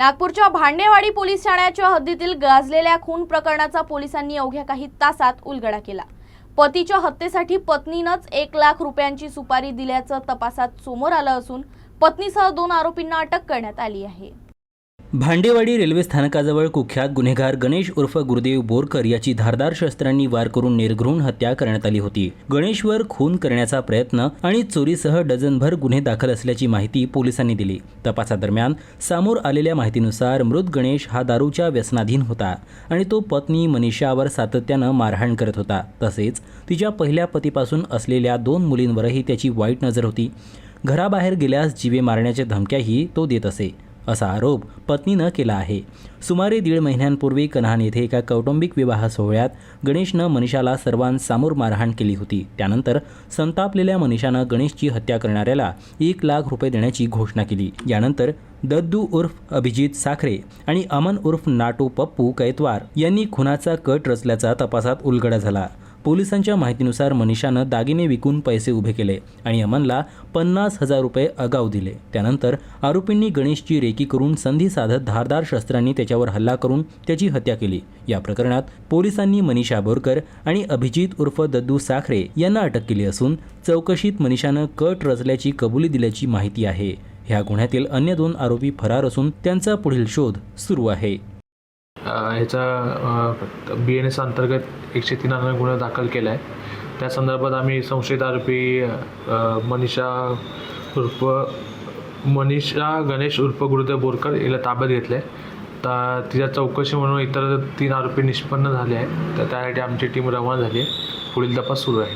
नागपूरच्या भांडेवाडी पोलीस ठाण्याच्या हद्दीतील गाजलेल्या खून प्रकरणाचा पोलिसांनी अवघ्या काही तासात उलगडा केला। पतीच्या हत्येसाठी पत्नीनंच 1 लाख रुपयांची सुपारी दिल्याचं तपासात समोर आलं असून पत्नीसह 2 आरोपींना अटक करण्यात आली आहे। भांडेवाडी रेल्वे स्थानकाजवळ कुख्यात गुन्हेगार गणेश उर्फ गुरुदेव बोरकर याची धारदार शस्त्रांनी वार करून निर्घृण हत्या करण्यात आली होती। गणेशवर खून करण्याचा प्रयत्न आणि चोरीसह डझनभर गुन्हे दाखल असल्याची माहिती पोलिसांनी दिली। तपासादरम्यान समोर आलेल्या माहितीनुसार मृत गणेश हा दारूच्या व्यसनाधीन होता आणि तो पत्नी मनीषावर सातत्यानं मारहाण करत होता। तसेच तिच्या पहिल्या पतीपासून असलेल्या 2 मुलींवरही त्याची वाईट नजर होती। घराबाहेर गेल्यास जीवे मारण्याच्या धमक्याही तो देत असे, असा आरोप पत्नीनं केला आहे। सुमारे 1.5 महिन्यांपूर्वी कन्हान येथे एका कौटुंबिक विवाह सोहळ्यात गणेशनं मनीषाला सर्वांसमोर मारहाण केली होती। त्यानंतर संतापलेल्या मनीषानं गणेशची हत्या करणाऱ्याला 1 लाख रुपये देण्याची घोषणा केली। यानंतर दद्दू उर्फ अभिजित साखरे आणि अमन उर्फ नाटू पप्पू कैतवार यांनी खुनाचा कट रचल्याचा तपासात उलगडा झाला। पोलिसांच्या माहितीनुसार मनीषानं दागिने विकून पैसे उभे केले आणि अमनला 50,000 रुपये आगाऊ दिले। त्यानंतर आरोपींनी गणेशची रेकी करून संधी साधत धारदार शस्त्रांनी त्याच्यावर हल्ला करून त्याची हत्या केली। या प्रकरणात पोलिसांनी मनीषा बोरकर आणि अभिजित उर्फ दद्दू साखरे यांना अटक केली असून चौकशीत मनीषानं कट रचल्याची कबुली दिल्याची माहिती आहे। ह्या गुन्ह्यातील अन्य 2 आरोपी फरार असून त्यांचा पुढील शोध सुरू आहे। ह्याचा BNS अंतर्गत 103 गुन्हा दाखल केला आहे। त्या संदर्भात आम्ही संशयित आरोपी मनीषा गणेश उर्फ गुरुदेव बोरकर याला ताब्यात घेतले आहे। तर तिच्या चौकशी म्हणून इतर 3 आरोपी निष्पन्न झाले आहेत। तर त्यासाठी आमची टीम रवाना झाली आहे। पुढील तपास सुरू आहे।